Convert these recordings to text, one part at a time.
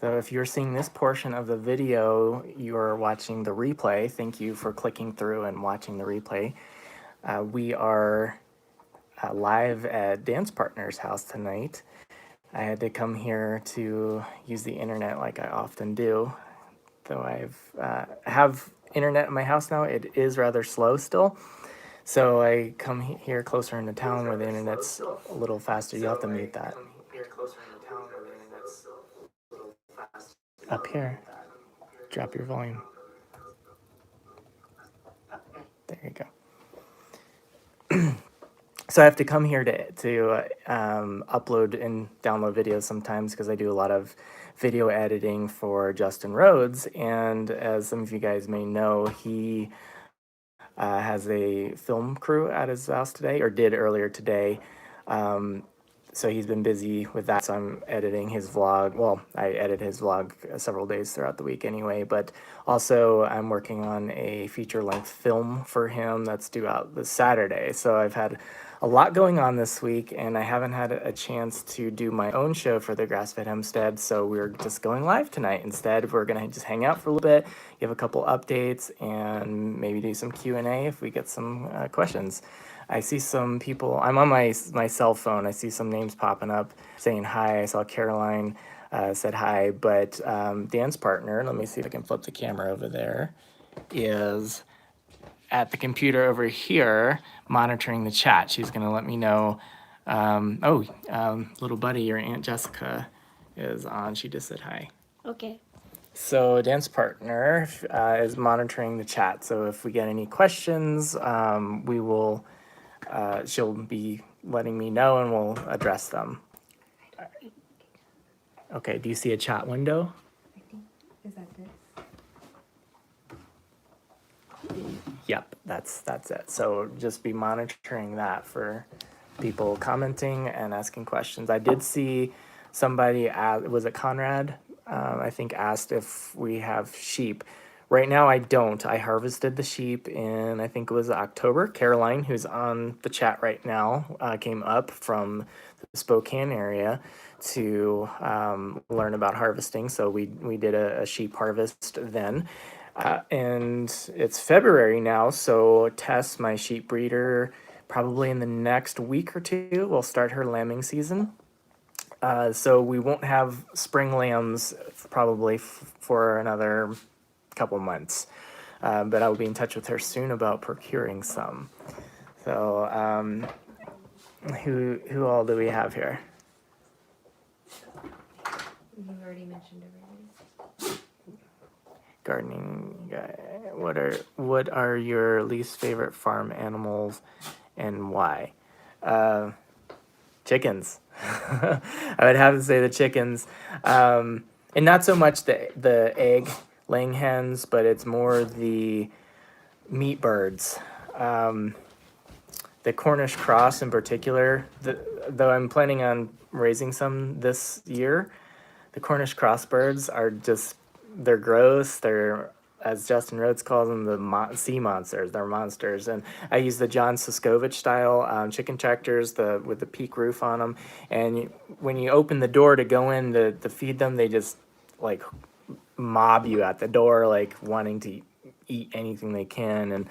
So if you're seeing this portion of the video, you're watching the replay. Thank you for clicking through and watching the replay. We are live at Dance Partner's house tonight. I had to come here to use the internet like I often do. Though I have internet in my house now, it is rather slow still. So I come here closer into town where the internet's a little faster. You have to mute that. Up here, drop your volume. There you go. So I have to come here to upload and download videos sometimes because I do a lot of video editing for Justin Rhodes. And as some of you guys may know, he has a film crew at his house today, or did earlier today. So he's been busy with that. So I'm editing his vlog. Well, I edit his vlog several days throughout the week anyway, but also I'm working on a feature-length film for him that's due out this Saturday. So I've had a lot going on this week, and I haven't had a chance to do my own show for the Grass-Fed Homestead, so we're just going live tonight. Instead, we're going to just hang out for a little bit, give a couple updates, and maybe do some Q&A if we get some questions. I see some people, I'm on my cell phone, I see some names popping up saying hi. I saw Caroline said hi, but Dan's partner, let me see if I can flip the camera over there, is at the computer over here monitoring the chat. She's going to let me know. Little buddy, your Aunt Jessica is on. She just said hi. Okay. So Dan's partner is monitoring the chat. So if we get any questions, we will. She'll be letting me know, and we'll address them. Okay. Do you see a chat window? I think, is that this? Yep, that's it. So just be monitoring that for people commenting and asking questions. I did see somebody, was it Conrad? I think asked if we have sheep. Right now I don't. I harvested the sheep in, I think it was October. Caroline, who's on the chat right now, came up from the Spokane area to learn about harvesting. So we did a sheep harvest then. And it's February now, so Tess, my sheep breeder, probably in the next week or two, will start her lambing season. So we won't have spring lambs probably for another couple months. But I will be in touch with her soon about procuring some. So who all do we have here? You've already mentioned everybody. Gardening guy. What are your least favorite farm animals and why? Chickens. I would have to say the chickens, and not so much the egg laying hens, but it's more the meat birds. The Cornish cross in particular, though I'm planning on raising some this year, the Cornish cross birds are just, they're gross. They're, as Justin Rhodes calls them, the sea monsters. They're monsters. And I use the John Siskovich style chicken tractors with the peak roof on them. And when you open the door to go in to feed them, they just like mob you at the door, like wanting to eat anything they can. And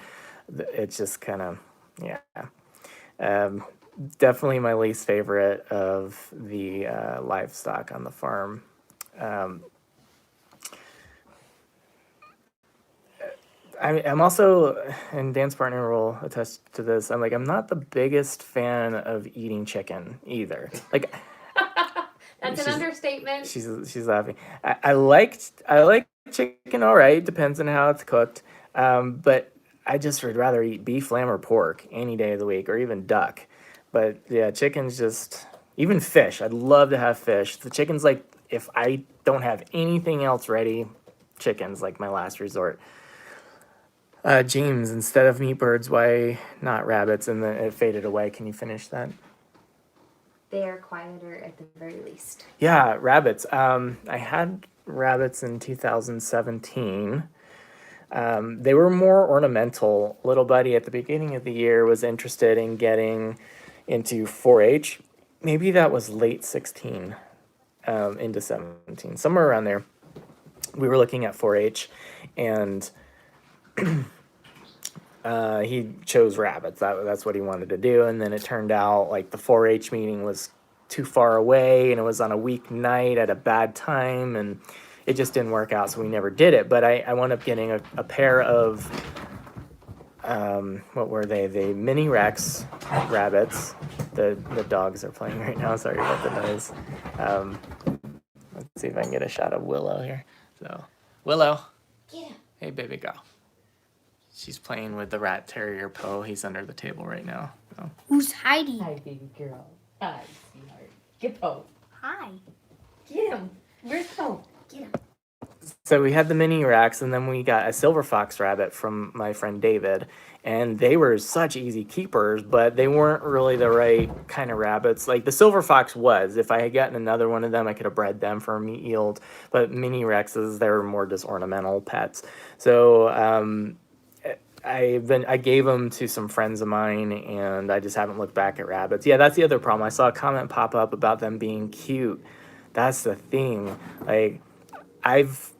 it's just kind of, yeah. Definitely my least favorite of the livestock on the farm. I'm also, and Dan's partner will attest to this, I'm not the biggest fan of eating chicken either. Like, That's an understatement. she's laughing. I like chicken, all right, depends on how it's cooked. But I just would rather eat beef, lamb, or pork any day of the week, or even duck. But yeah, chicken's just, even fish. I'd love to have fish. The chicken's like, if I don't have anything else ready, chicken's like my last resort. James, instead of meat birds, why not rabbits? And then it faded away. Can you finish that? They are quieter at the very least. Yeah, rabbits. I had rabbits in 2017. They were more ornamental. Little buddy at the beginning of the year was interested in getting into 4-H. Maybe that was late 16. into 17, somewhere around there. We were looking at 4-H, and he chose rabbits. That's what he wanted to do. And then it turned out like the 4-H meeting was too far away, and it was on a weeknight at a bad time, and it just didn't work out, so we never did it. But I wound up getting a pair of, what were they? The mini Rex rabbits. The dogs are playing right now. Sorry about the noise. Let's see if I can get a shot of Willow here. So, Willow. Get him. Hey, baby, go. She's playing with the rat terrier Poe. He's under the table right now. So. Who's Heidi? Hi, baby girl. Hi, sweetheart. Get Poe. Hi. Get him. Where's Poe? Get him. So we had the mini racks, and then we got a silver fox rabbit from my friend David, and they were such easy keepers, but they weren't really the right kind of rabbits. Like the silver fox was. If I had gotten another one of them, I could have bred them for a meat yield. But mini rexes, they're more just ornamental pets. So I gave them to some friends of mine, and I just haven't looked back at rabbits. Yeah, that's the other problem. I saw a comment pop up about them being cute. That's the thing. Like I've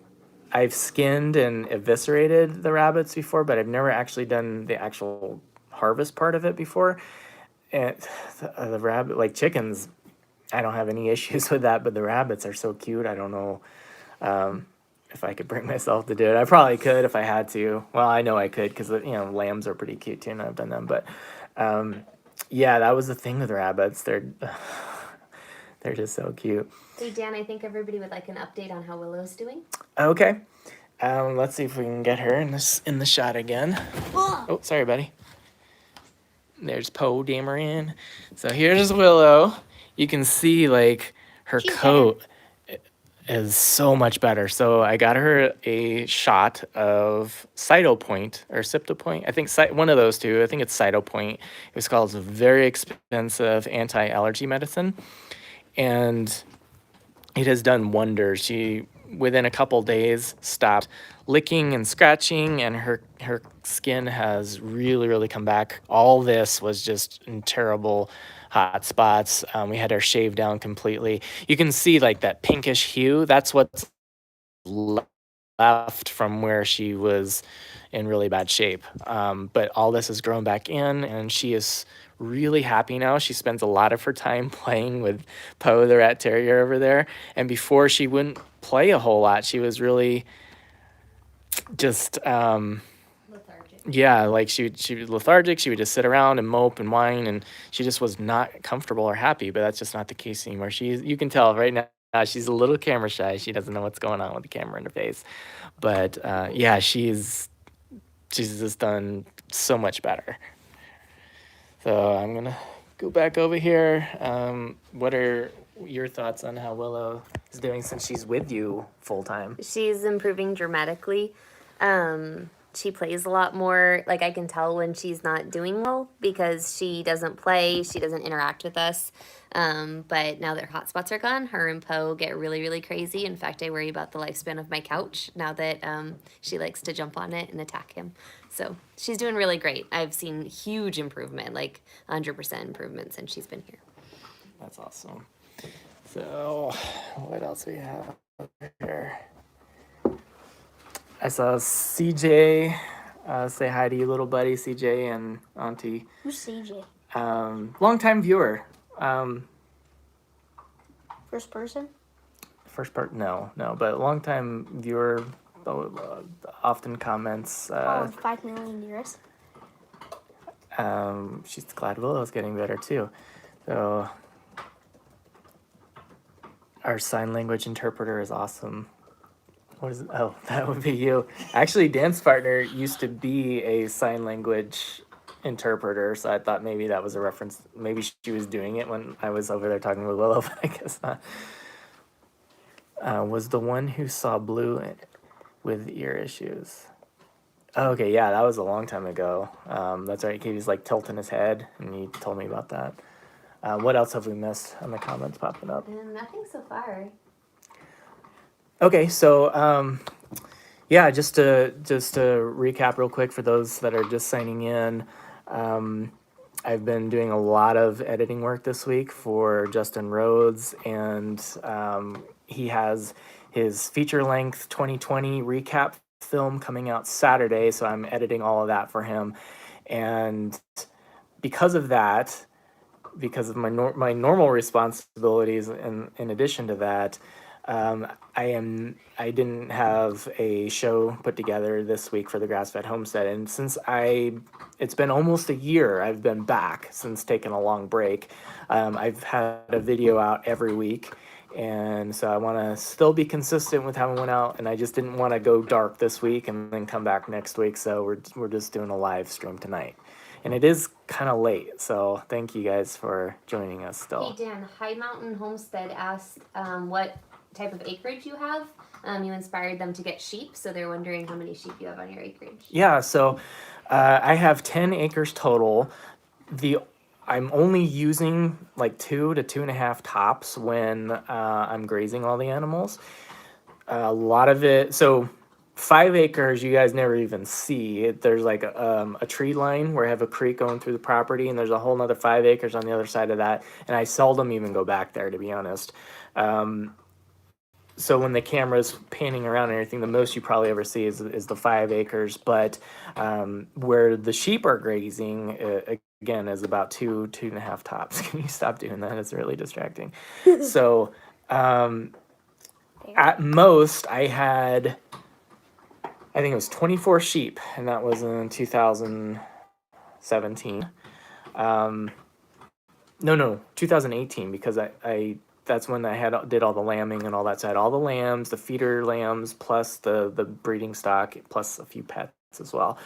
skinned and eviscerated the rabbits before, but I've never actually done the actual harvest part of it before. And the rabbit, like chickens, I don't have any issues with that, but the rabbits are so cute. I don't know if I could bring myself to do it. I probably could if I had to. Well, I know I could because, lambs are pretty cute too, and I've done them. But yeah, that was the thing with rabbits. They're just so cute. Hey, Dan, I think everybody would like an update on how Willow's doing. Okay. Let's see if we can get her in the shot again. Oh, sorry, buddy. There's Poe Dameron. So here's Willow. You can see like her coat is so much better. So I got her a shot of Cytopoint or Ciptopoint. I think one of those two. I think it's Cytopoint. It was called a very expensive anti-allergy medicine, and it has done wonders. She, within a couple days, stopped licking and scratching, and her skin has really, really come back. All this was just in terrible hot spots. We had her shaved down completely. You can see like that pinkish hue. That's what's left from where she was in really bad shape. But all this has grown back in, and she is really happy now. She spends a lot of her time playing with Poe, the rat terrier over there. And before, she wouldn't play a whole lot. She was really just Lethargic. yeah, like she was lethargic. She would just sit around and mope and whine, and she just was not comfortable or happy. But that's just not the case anymore. You can tell right now she's a little camera shy. She doesn't know what's going on with the camera in her face. But yeah, she's just done so much better. So I'm gonna go back over here. What are your thoughts on how Willow is doing since she's with you full time? She's improving dramatically. She plays a lot more. Like, I can tell when she's not doing well because she doesn't play, she doesn't interact with us. But now that her hotspots are gone, her and Poe get really, really crazy. In fact, I worry about the lifespan of my couch now that she likes to jump on it and attack him. So she's doing really great. I've seen huge improvement, like 100% improvement since she's been here. That's awesome. So what else we have over here? I saw CJ say hi to you, little buddy, CJ and Auntie. Who's CJ? Long-time viewer. First person? First part, no, but long-time viewer, often comments. 5 million years. She's glad Willow's getting better too. So our sign language interpreter is awesome. What is it? Oh, that would be you. Actually, Dan's partner used to be a sign language interpreter, so I thought maybe that was a reference. Maybe she was doing it when I was over there talking with Willow, but I guess not. Was the one who saw blue with ear issues. Oh, okay, yeah, that was a long time ago. That's right, he was like tilting his head, and he told me about that. What else have we missed on the comments popping up? Nothing so far. Okay, so yeah, just to recap real quick for those that are just signing in, I've been doing a lot of editing work this week for Justin Rhodes, and he has his feature-length 2020 recap film coming out Saturday, so I'm editing all of that for him. And because of that, because of my normal responsibilities, in addition to that, I didn't have a show put together this week for the Grass-Fed Homestead, and since it's been almost a year I've been back since taking a long break. I've had a video out every week, and so I want to still be consistent with having one out, and I just didn't want to go dark this week and then come back next week, so we're just doing a live stream tonight. And it is kind of late, so thank you guys for joining us still. Hey Dan, High Mountain Homestead asked what type of acreage you have. You inspired them to get sheep, so they're wondering how many sheep you have on your acreage. Yeah, so I have 10 acres total. I'm only using like 2 to 2.5 tops when I'm grazing all the animals. A lot of it, so 5 acres you guys never even see. There's like a tree line where I have a creek going through the property, and there's a whole nother 5 acres on the other side of that, and I seldom even go back there, to be honest. So when the camera's panning around and everything, the most you probably ever see is the 5 acres. But where the sheep are grazing, again, is about 2.5 tops. Can you stop doing that? It's really distracting. So at most, I think it was 24 sheep, and that was in 2017. No, 2018, because I that's when I did all the lambing and all that. So I had all the lambs, the feeder lambs, plus the breeding stock, plus a few pets as well.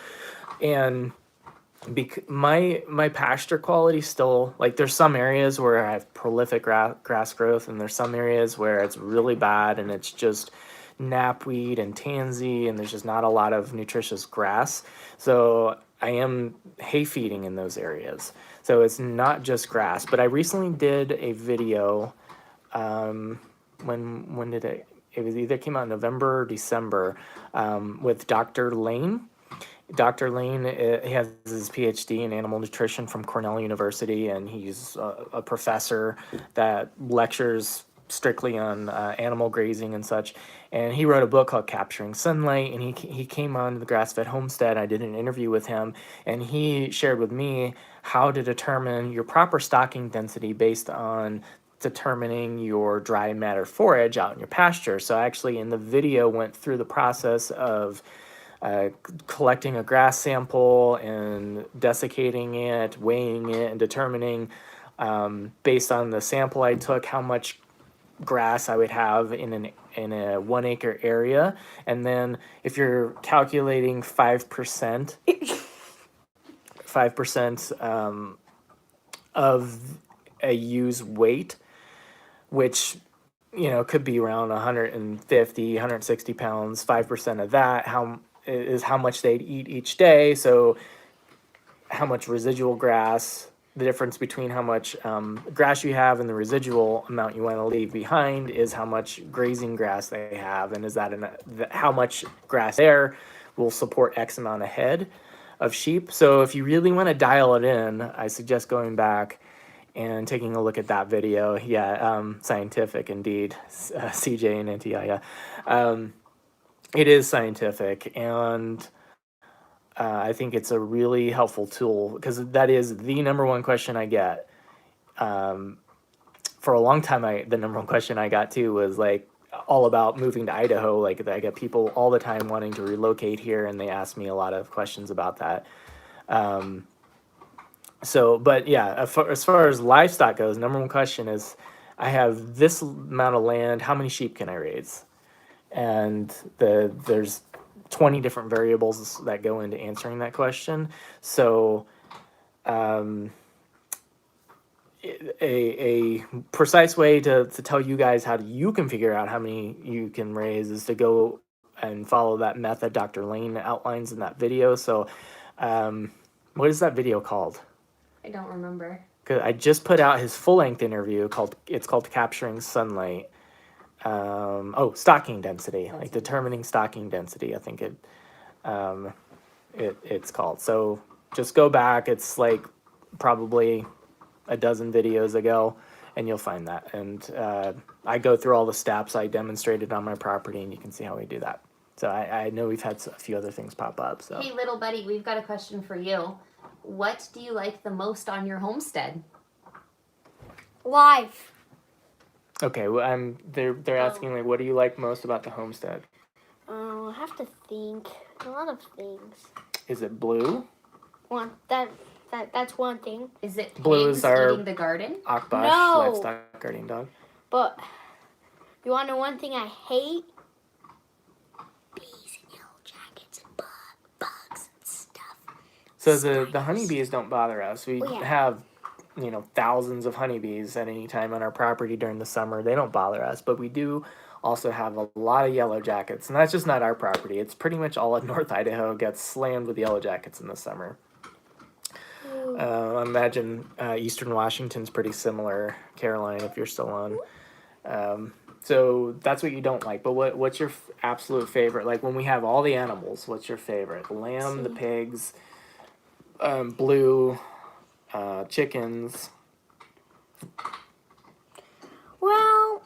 And my pasture quality still, like, there's some areas where I have prolific grass growth, and there's some areas where it's really bad and it's just knapweed and tansy, and there's just not a lot of nutritious grass. So I am hay feeding in those areas. So it's not just grass. But I recently did a video. When did it? It was either came out in November or December, with Dr. Lane. Dr. Lane, he has his PhD in animal nutrition from Cornell University, and he's a professor that lectures strictly on animal grazing and such. And he wrote a book called Capturing Sunlight, and he came on the Grass-Fed Homestead. I did an interview with him, and he shared with me how to determine your proper stocking density based on determining your dry matter forage out in your pasture. So I actually, in the video, went through the process of collecting a grass sample and desiccating it, weighing it, and determining, based on the sample I took, how much grass I would have in a 1 acre area. And then if you're calculating 5% of a ewe's weight, which could be around 150, 160 pounds, 5% of that is how much they'd eat each day. So how much residual grass, the difference between how much grass you have and the residual amount you want to leave behind is how much grazing grass they have, and is that how much grass there will support X amount of head of sheep. So if you really want to dial it in, I suggest going back and taking a look at that video. Scientific indeed, CJ and NTI. It is scientific, and I think it's a really helpful tool, because that is the number one question I get. For a long time, the number one question I got too was like all about moving to Idaho. Like, I get people all the time wanting to relocate here, and they ask me a lot of questions about that. But yeah, as far as livestock goes, number one question is, I have this amount of land, how many sheep can I raise? And there's 20 different variables that go into answering that question. So a precise way to tell you guys how you can figure out how many you can raise is to go and follow that method Dr. Lane outlines in that video. So what is that video called? I don't remember. 'Cause I just put out his full-length interview called Capturing Sunlight. Stocking density, like determining stocking density, I think it's called. So just go back. It's like probably a dozen videos ago, and you'll find that. And I go through all the steps I demonstrated on my property, and you can see how we do that. So I know we've had a few other things pop up. So Hey, little buddy, we've got a question for you. What do you like the most on your homestead? Live. okay, well, they're asking like, what do you like most about the homestead? I have to think. A lot of things. Is it blue? That's one thing. Is it Blue pigs is our- eating the garden? Akbash, No. livestock guardian dog. But you want to know one thing I hate? Bees and yellow jackets and bugs and stuff. So the honeybees don't bother us. We Oh, yeah. have, thousands of honeybees at any time on our property during the summer. They don't bother us, but we do also have a lot of yellow jackets, and that's just not our property. It's pretty much all of North Idaho gets slammed with yellow jackets in the summer. I imagine Eastern Washington's pretty similar. Caroline, if you're still on. So that's what you don't like. But what's your absolute favorite? Like when we have all the animals, what's your favorite? The lamb, the pigs, blue, chickens. Well,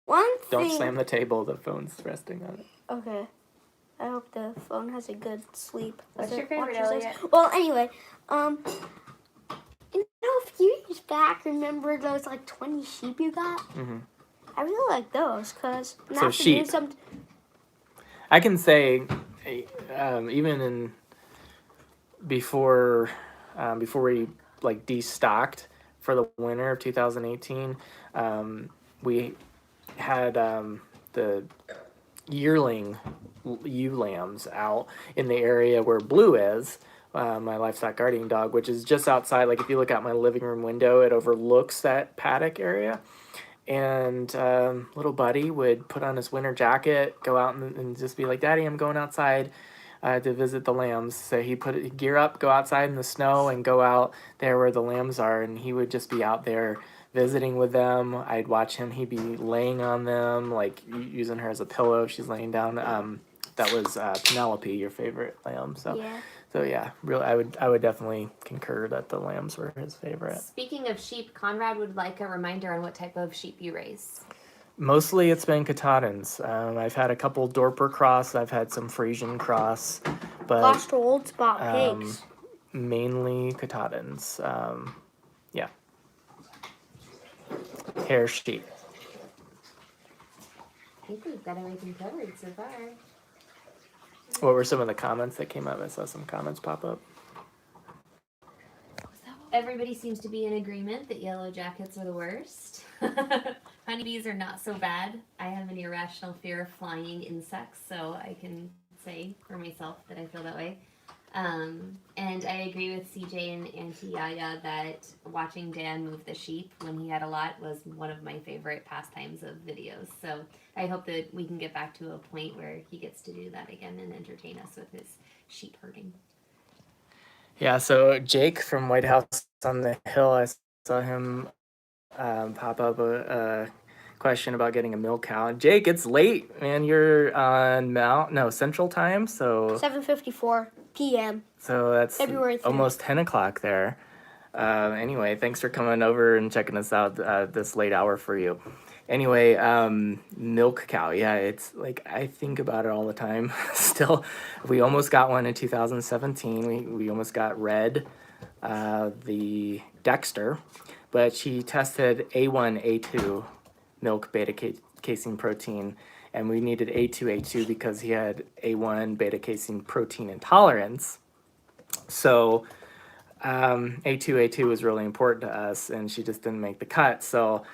one thing. Don't slam the table. The phone's resting on it. Okay. I hope the phone has a good sleep. What's as your it favorite, watches Elliot? us. Well, anyway, a few years back, remember those like 20 sheep you got? Mm-hmm. I really like those because So sheep. I can say, even in before we like destocked for the winter of 2018, we had the yearling ewe lambs out in the area where Blue is, my livestock guardian dog, which is just outside. Like if you look out my living room window, it overlooks that paddock area. And little buddy would put on his winter jacket, go out and just be like, "Daddy, I'm going outside to visit the lambs." So he'd gear up, go outside in the snow, and go out there where the lambs are, and he would just be out there visiting with them. I'd watch him. He'd be laying on them, like using her as a pillow. She's laying down. That was Penelope, your favorite lamb. So Yeah. So yeah, really, I would definitely concur that the lambs were his favorite. Speaking of sheep, Conrad would like a reminder on what type of sheep you raise. Mostly it's been Katahdins. I've had a couple Dorper cross. I've had some Frisian cross, but Lost old spot pigs. mainly Katahdins. Yeah. Hair sheep. I think we've got everything covered so far. What were some of the comments that came up? I saw some comments pop up. Everybody seems to be in agreement that yellow jackets are the worst. Honeybees are not so bad. I have an irrational fear of flying insects, so I can say for myself that I feel that way. And I agree with CJ and Auntie Yaya that watching Dan move the sheep when he had a lot was one of my favorite pastimes of videos. So I hope that we can get back to a point where he gets to do that again and entertain us with his sheep herding. Yeah, so Jake from White House on the Hill, I saw him pop up a question about getting a milk cow. Jake, it's late, man. You're on Central Time, so 7:54 p.m. So that's February 3rd. almost 10 o'clock there. Anyway, thanks for coming over and checking us out this late hour for you. Anyway, milk cow. Yeah, it's like I think about it all the time. Still, we almost got one in 2017. We almost got Red, the Dexter, but she tested A1, A2 milk beta casein protein, and we needed A2 because he had A1 beta casein protein intolerance. So A2 was really important to us, and she just didn't make the cut. So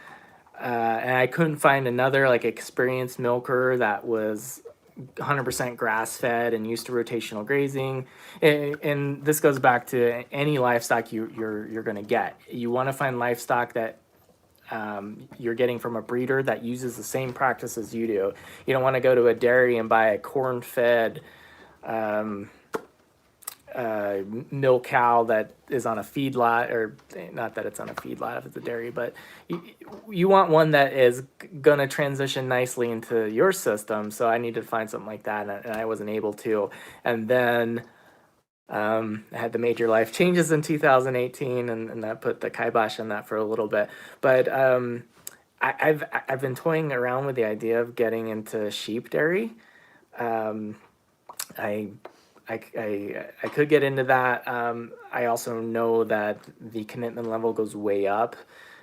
and I couldn't find another like experienced milker that was 100% grass-fed and used to rotational grazing. And this goes back to any livestock you're going to get. You want to find livestock that you're getting from a breeder that uses the same practices you do. You don't want to go to a dairy and buy a corn-fed milk cow that is on a feedlot, or not that it's on a feedlot if it's a dairy, but you want one that is going to transition nicely into your system. So I needed to find something like that, and I wasn't able to. And then I had the major life changes in 2018, and that put the kibosh on that for a little bit. But I've been toying around with the idea of getting into sheep dairy. Um, I, I could get into that. I also know that the commitment level goes way up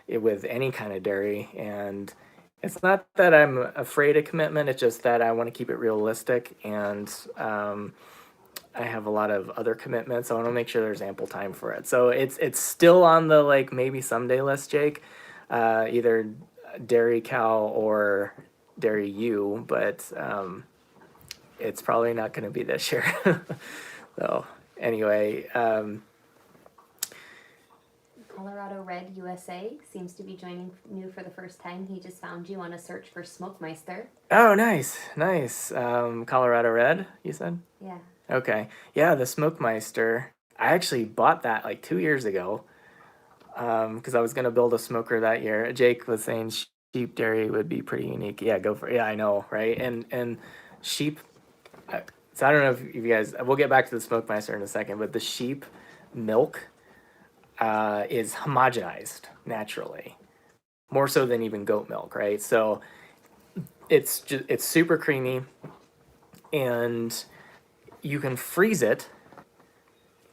with any kind of dairy, and it's not that I'm afraid of commitment. It's just that I want to keep it realistic, and I have a lot of other commitments. So I want to make sure there's ample time for it. So it's still on the like maybe someday list, Jake. Either dairy cow or dairy ewe, but it's probably not going to be this year. So anyway, Colorado Red USA seems to be joining new for the first time. He just found you on a search for Smokemeister. oh, nice, nice. Colorado Red, you said? Yeah. Okay. Yeah, the Smokemeister. I actually bought that like 2 years ago because I was going to build a smoker that year. Jake was saying sheep dairy would be pretty unique. Yeah, go for it. Yeah, I know, right? And sheep. So I don't know if you guys. We'll get back to the Smokemeister in a second, but the sheep milk is homogenized naturally, more so than even goat milk, right? So it's super creamy, and you can freeze it,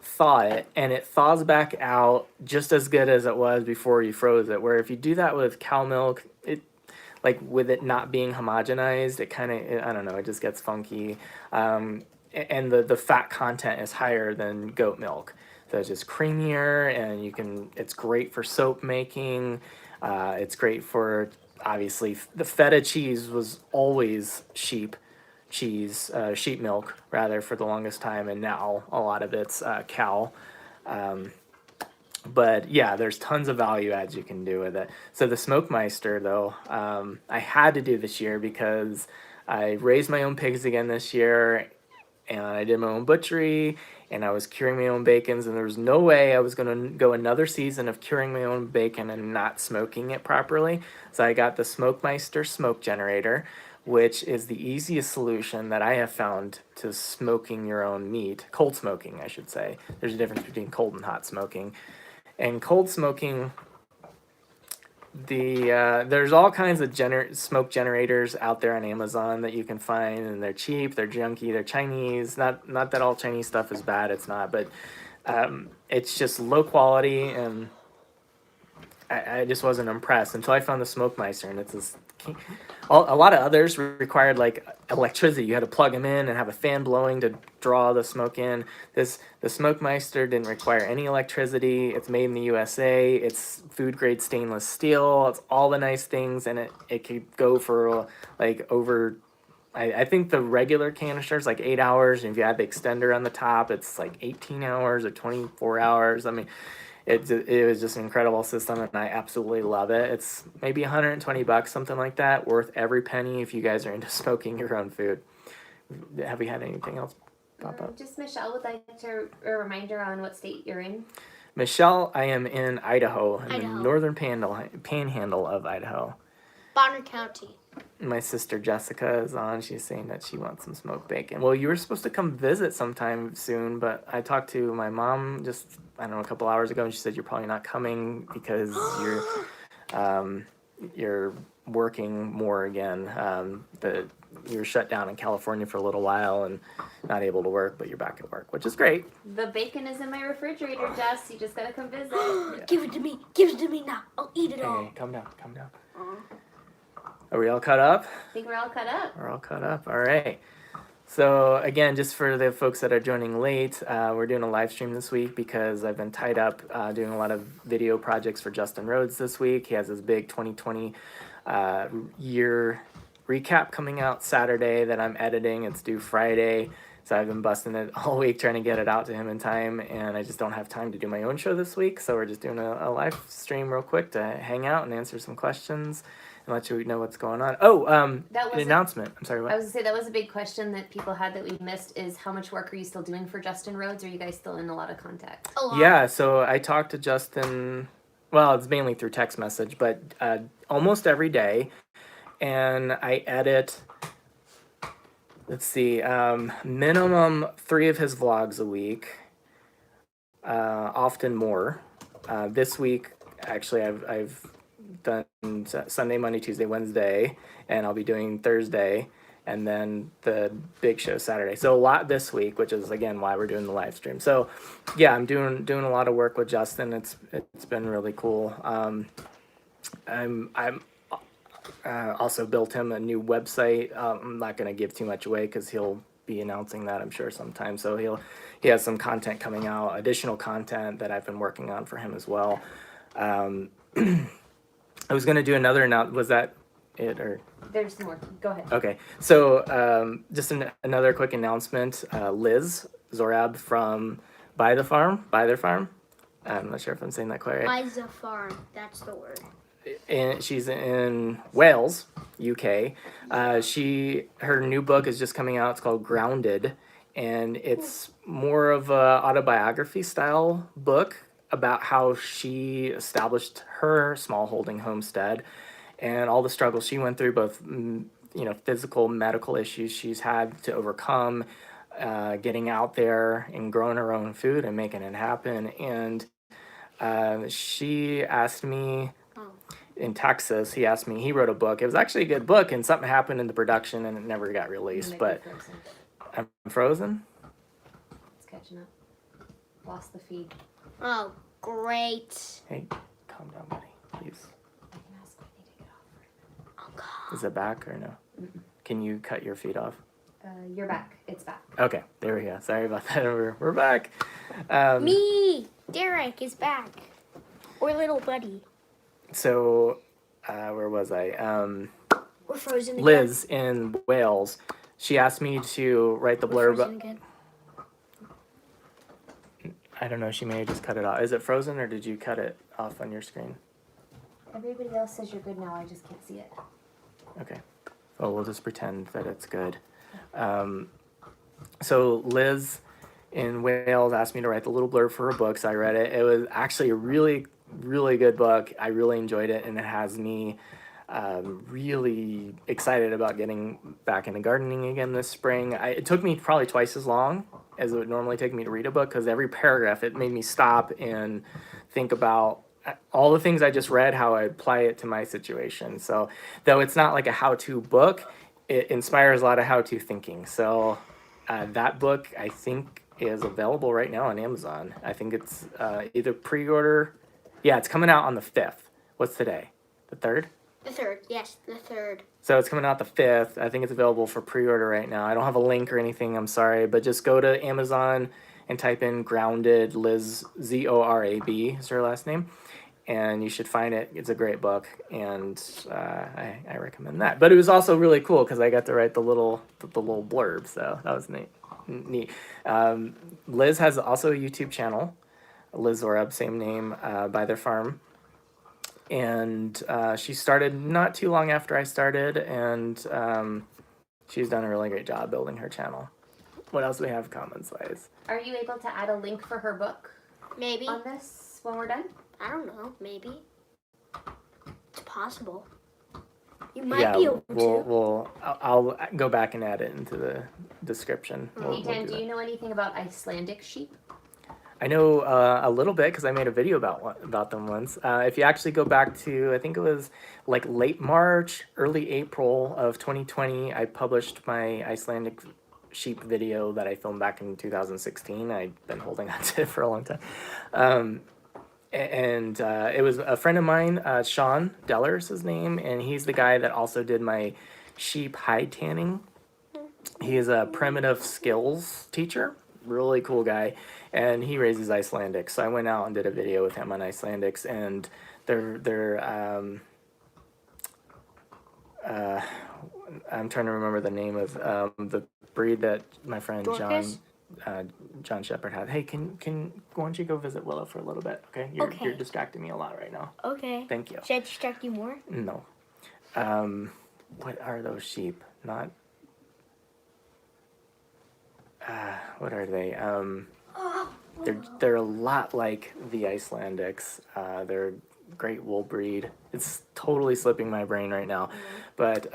thaw it, and it thaws back out just as good as it was before you froze it. Where if you do that with cow milk, it like with it not being homogenized, it kind of, I don't know, it just gets funky. And the fat content is higher than goat milk. So it's just creamier, and it's great for soap making. It's great for, obviously, the feta cheese was always sheep cheese, sheep milk, rather, for the longest time, and now a lot of it's cow. But yeah, there's tons of value adds you can do with it. So the Smokemeister, though, I had to do this year because I raised my own pigs again this year, and I did my own butchery, and I was curing my own bacons, and there was no way I was going to go another season of curing my own bacon and not smoking it properly. So I got the Smokemeister smoke generator, which is the easiest solution that I have found to smoking your own meat. Cold smoking, I should say. There's a difference between cold and hot smoking. And cold smoking, there's all kinds of smoke generators out there on Amazon that you can find, and they're cheap, they're junky, they're Chinese. Not that all Chinese stuff is bad, it's not, but it's just low quality, and I just wasn't impressed until I found the Smokemeister, and it's this. A lot of others required like electricity. You had to plug them in and have a fan blowing to draw the smoke in. The Smokemeister didn't require any electricity. It's made in the USA. It's food grade stainless steel. It's all the nice things, and it could go for like over. I think the regular canister is like 8 hours, and if you add the extender on the top, it's like 18 hours or 24 hours. I mean, it was just an incredible system, and I absolutely love it. It's maybe $120, something like that, worth every penny if you guys are into smoking your own food. Have we had anything else pop up? Just Michelle would like to a reminder on what state you're in. Michelle, I am in Idaho, in the Idaho. northern panhandle of Idaho. Bonner County. My sister Jessica is on. She's saying that she wants some smoked bacon. Well, you were supposed to come visit sometime soon, but I talked to my mom just, I don't know, a couple hours ago, and she said you're probably not coming because you're working more again. You were shut down in California for a little while and not able to work, but you're back at work, which is great. The bacon is in my refrigerator, Jess. You just gotta come visit. Yeah. Give it to me. Give it to me now. I'll eat it all. Hey, calm down, calm down. Are we all caught up? I think we're all cut up. We're all caught up. All right. So again, just for the folks that are joining late, we're doing a live stream this week because I've been tied up doing a lot of video projects for Justin Rhodes this week. He has his big 2020 year recap coming out Saturday that I'm editing. It's due Friday. So I've been busting it all week trying to get it out to him in time, and I just don't have time to do my own show this week. So we're just doing a live stream real quick to hang out and answer some questions and let you know what's going on. Oh, an announcement. I'm sorry, what? I was gonna say that was a big question that people had that we missed is how much work are you still doing for Justin Rhodes? Are you guys still in a lot of contact? A lot. Yeah, so I talked to Justin, well, it's mainly through text message, but almost every day. And I edit, let's see, minimum 3 of his vlogs a week. often more. This week, actually, I've done Sunday, Monday, Tuesday, Wednesday, and I'll be doing Thursday, and then the big show Saturday. So a lot this week, which is again why we're doing the live stream. So yeah, I'm doing a lot of work with Justin. It's been really cool. I'm also built him a new website. I'm not going to give too much away because he'll be announcing that, I'm sure, sometime. So he has some content coming out, additional content that I've been working on for him as well. I was going to do another was that it or? There's more. Go ahead. Okay, so just another quick announcement. Liz Zorab from Buy Their Farm. I'm not sure if I'm saying that quite right. Buy the farm. That's the word. And she's in Wales, UK. Her new book is just coming out. It's called Grounded, and it's more of a autobiography style book about how she established her small holding homestead and all the struggles she went through, both physical, medical issues she's had to overcome, getting out there and growing her own food and making it happen. And she asked me in Texas, he wrote a book. It was actually a good book, and something happened in the production and it never got released. But I'm frozen. It's catching up. Lost the feed. Oh, great. Hey, calm down, buddy, please. I can ask if they take it off. Oh, God. Is it back or no? Mm-mm. Can you cut your feed off? You're back. It's back. Okay, there we go. Sorry about that. We're back. Me, Derek is back. Or little buddy. So, where was I? We're frozen again. Liz in Wales. She asked me to write the We're blurb. frozen again. I don't know. She may have just cut it off. Is it frozen or did you cut it off on your screen? Everybody else says you're good now. I just can't see it. Okay. Well, we'll just pretend that it's good. So Liz in Wales asked me to write the little blurb for her book, so I read it. It was actually a really, really good book. I really enjoyed it, and it has me really excited about getting back into gardening again this spring. It took me probably twice as long as it would normally take me to read a book, because every paragraph, it made me stop and think about all the things I just read, how I apply it to my situation. So though it's not like a how-to book, it inspires a lot of how-to thinking. So that book, I think, is available right now on Amazon. I think it's either pre-order. Yeah, it's coming out on the 5th. What's today? The 3rd? The 3rd, yes, the 3rd. So it's coming out the 5th. I think it's available for pre-order right now. I don't have a link or anything, I'm sorry, but just go to Amazon and type in Grounded, Liz, Zorab is her last name, and you should find it. It's a great book, and I recommend that. But it was also really cool because I got to write the little blurb, so that was neat. Liz has also a YouTube channel, Liz Zorab, same name, By Their Farm. And she started not too long after I started, and she's done a really great job building her channel. What else do we have comments-wise? Are you able to add a link for her book Maybe. on this when we're done? I don't know. Maybe. It's possible. You might be able to. I'll go back and add it into the description. Ethan, do you know anything about Icelandic sheep? I know a little bit because I made a video about them once. If you actually go back to, I think it was like late March, early April of 2020, I published my Icelandic sheep video that I filmed back in 2016. I've been holding on to it for a long time. And it was a friend of mine, Sean Deller is his name, and he's the guy that also did my sheep hide tanning. He is a primitive skills teacher, really cool guy, and he raises Icelandics. So I went out and did a video with him on Icelandics, and I'm trying to remember the name of the breed that my friend Dorcas? John Shepard had. Hey, why don't you go visit Willow for a little bit? Okay, you're distracting me a lot right now. Okay. Thank you. Should I distract you more? No. What are those sheep? Not. What are they? They're a lot like the Icelandics. They're a great wool breed. It's totally slipping my brain right now, but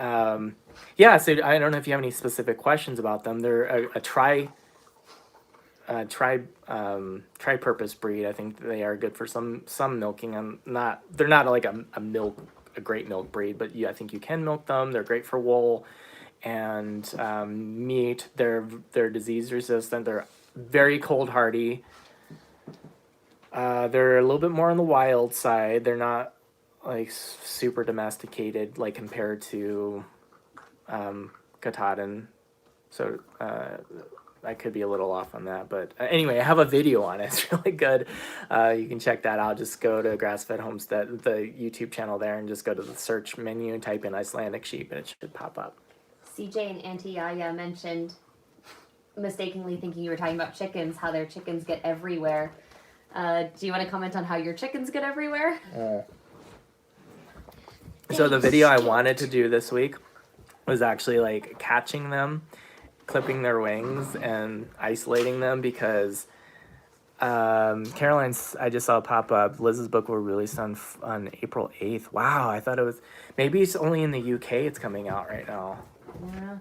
yeah. So I don't know if you have any specific questions about them. They're a tri-purpose breed. I think they are good for some milking. They're not like a great milk breed, but I think you can milk them. They're great for wool and meat. They're disease resistant. They're very cold hardy. They're a little bit more on the wild side. They're not like super domesticated, like compared to Katahdin. So I could be a little off on that, but anyway, I have a video on it. It's really good. You can check that out. Just go to Grass-Fed Homestead, the YouTube channel there, and just go to the search menu and type in Icelandic sheep, and it should pop up. CJ and Auntie Yaya mentioned, mistakenly thinking you were talking about chickens, how their chickens get everywhere. Do you want to comment on how your chickens get everywhere? So the video I wanted to do this week was actually like catching them, clipping their wings, and isolating them, because Caroline's, I just saw pop up, Liz's book will release on April 8th. Wow, I thought it was, maybe it's only in the UK it's coming out right now. Yeah.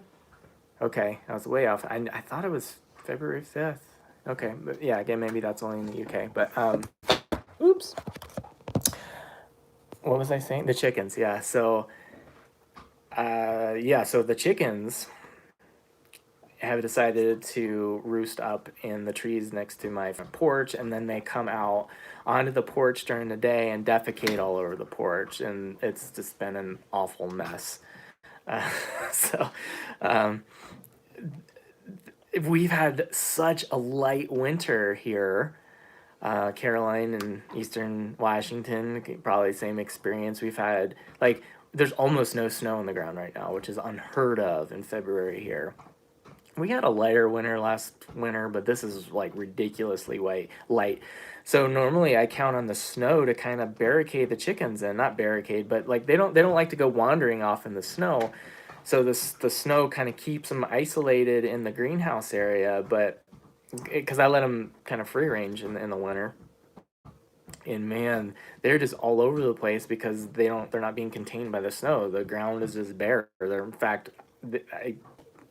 Okay, I was way off. I thought it was February 5th. Okay, but yeah, again, maybe that's only in the UK. But, oops. What was I saying? The chickens, yeah. So, so the chickens have decided to roost up in the trees next to my front porch, and then they come out onto the porch during the day and defecate all over the porch, and it's just been an awful mess. We've had such a light winter here. Caroline and Eastern Washington, probably the same experience. We've had, like, there's almost no snow on the ground right now, which is unheard of in February here. We had a lighter winter last winter, but this is like ridiculously light. So normally I count on the snow to kind of barricade the chickens in, not barricade, but like they don't like to go wandering off in the snow. So the snow kind of keeps them isolated in the greenhouse area, but because I let them kind of free range in the winter. And man, they're just all over the place because they're not being contained by the snow. The ground is just bare. In fact,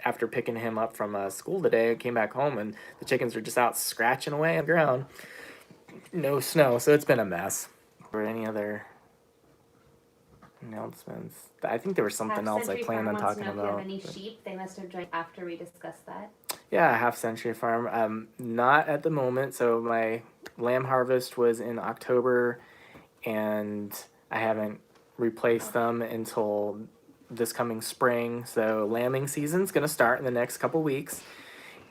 after picking him up from school today, I came back home and the chickens are just out scratching away on the ground. No snow, so it's been a mess. Or any other announcements? I think there was something else I planned on talking about. If you have any sheep, they must have joined after we discussed that. Yeah, Half Century Farm. Not at the moment. So my lamb harvest was in October, and I haven't replaced them until this coming spring. So lambing season's going to start in the next couple weeks,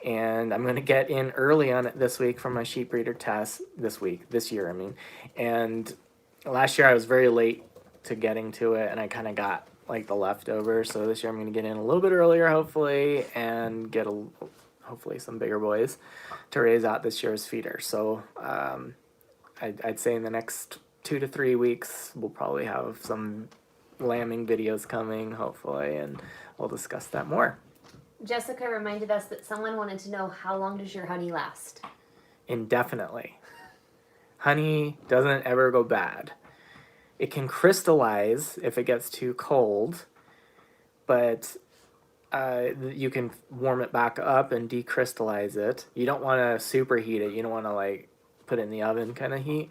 and I'm going to get in early on it this week for my sheep breeder test this year, I mean. And last year I was very late to getting to it, and I kind of got like the leftovers. So this year I'm going to get in a little bit earlier, hopefully, and get hopefully some bigger boys to raise out this year's feeder. So I'd say in the next 2 to 3 weeks we'll probably have some lambing videos coming, hopefully, and we'll discuss that more. Jessica reminded us that someone wanted to know, how long does your honey last? Indefinitely. Honey doesn't ever go bad. It can crystallize if it gets too cold, but you can warm it back up and decrystallize it. You don't want to superheat it. You don't want to like put it in the oven kind of heat,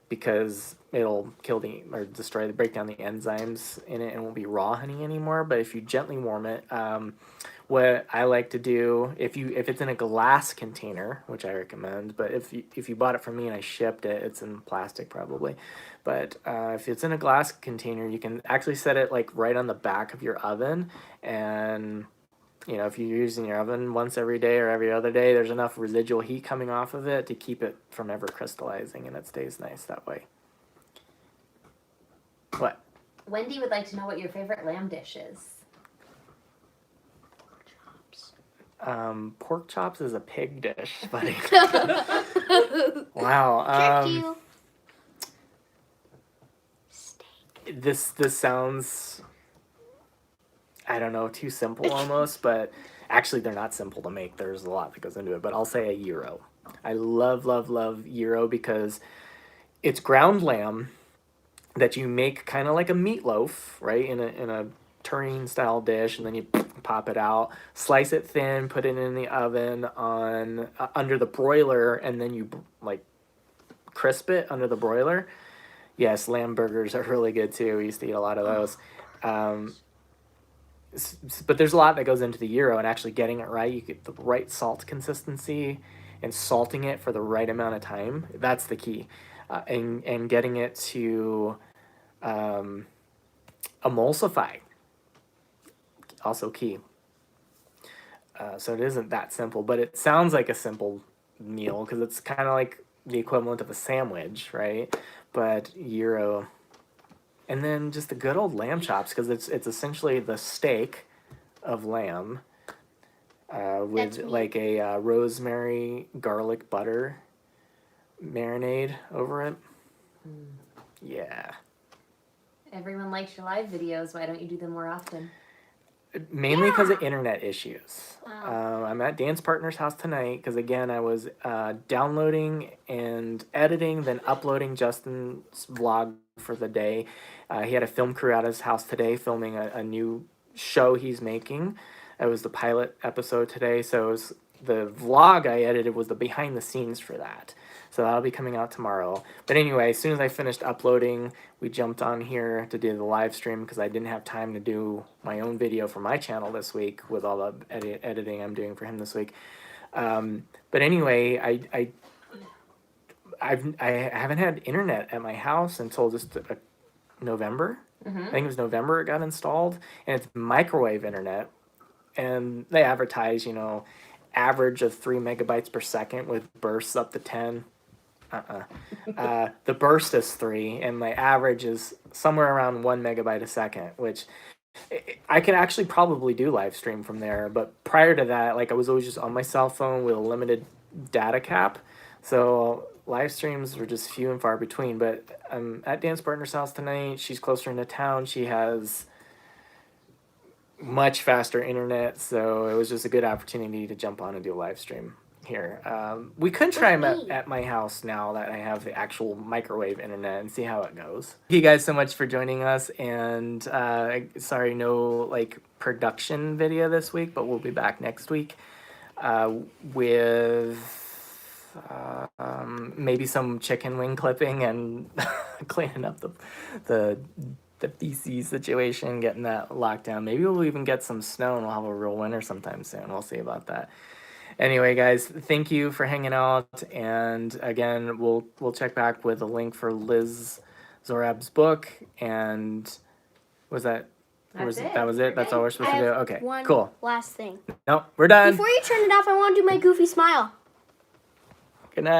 because it'll break down the enzymes in it, and it won't be raw honey anymore. But if you gently warm it, what I like to do, if it's in a glass container, which I recommend, but if you bought it from me and I shipped it, it's in plastic probably. But if it's in a glass container, you can actually set it like right on the back of your oven, and if you're using your oven once every day or every other day, there's enough residual heat coming off of it to keep it from ever crystallizing, and it stays nice that way. What? Wendy would like to know what your favorite lamb dish is. Pork chops is a pig dish, buddy. Wow. Tricked you. Steak. This sounds, I don't know, too simple almost, but actually they're not simple to make. There's a lot that goes into it, but I'll say a gyro. I love, love, love gyro because it's ground lamb that you make kind of like a meatloaf, right? In a tureen style dish, and then you pop it out, slice it thin, put it in the oven on under the broiler, and then you like crisp it under the broiler. Yes, lamb burgers are really good too. We used to eat a lot of those. But there's a lot that goes into the gyro, and actually getting it right. You get the right salt consistency and salting it for the right amount of time. That's the key. And getting it to emulsify, also key. So it isn't that simple, but it sounds like a simple meal because it's kind of like the equivalent of a sandwich, right? But gyro. And then just the good old lamb chops, because it's essentially the steak of lamb with like a rosemary garlic butter marinade over it. Yeah. Everyone likes your live videos. Why don't you do them more often? Mainly because of internet issues. I'm at Dan's partner's house tonight because, again, I was downloading and editing, then uploading Justin's vlog for the day. He had a film crew at his house today filming a new show he's making. It was the pilot episode today, so it was the vlog I edited was the behind the scenes for that. So that'll be coming out tomorrow. But anyway, as soon as I finished uploading, we jumped on here to do the live stream because I didn't have time to do my own video for my channel this week with all the editing I'm doing for him this week. But anyway, I haven't had internet at my house until just November. I think it was November it got installed, and it's microwave internet. And they advertise, average of 3 megabytes per second with bursts up to 10. The burst is 3, and my average is somewhere around 1 megabyte a second, which I could actually probably do live stream from there. But prior to that, like I was always just on my cell phone with a limited data cap. So live streams were just few and far between. But I'm at Dan's partner's house tonight. She's closer into town. She has much faster internet, so it was just a good opportunity to jump on and do a live stream here. We could try them at my house now that I have the actual microwave internet and see how it goes. Thank you guys so much for joining us, and sorry no like production video this week, but we'll be back next week with maybe some chicken wing clipping and cleaning up the feces situation, getting that locked down. Maybe we'll even get some snow and we'll have a real winter sometime soon. We'll see about that. Anyway, guys, thank you for hanging out. And again, we'll check back with a link for Liz Zorab's book. And was that? That was it? That's all we're supposed to do? Okay, one cool. last thing. No, we're done. Before you turn it off, I want to do my goofy smile.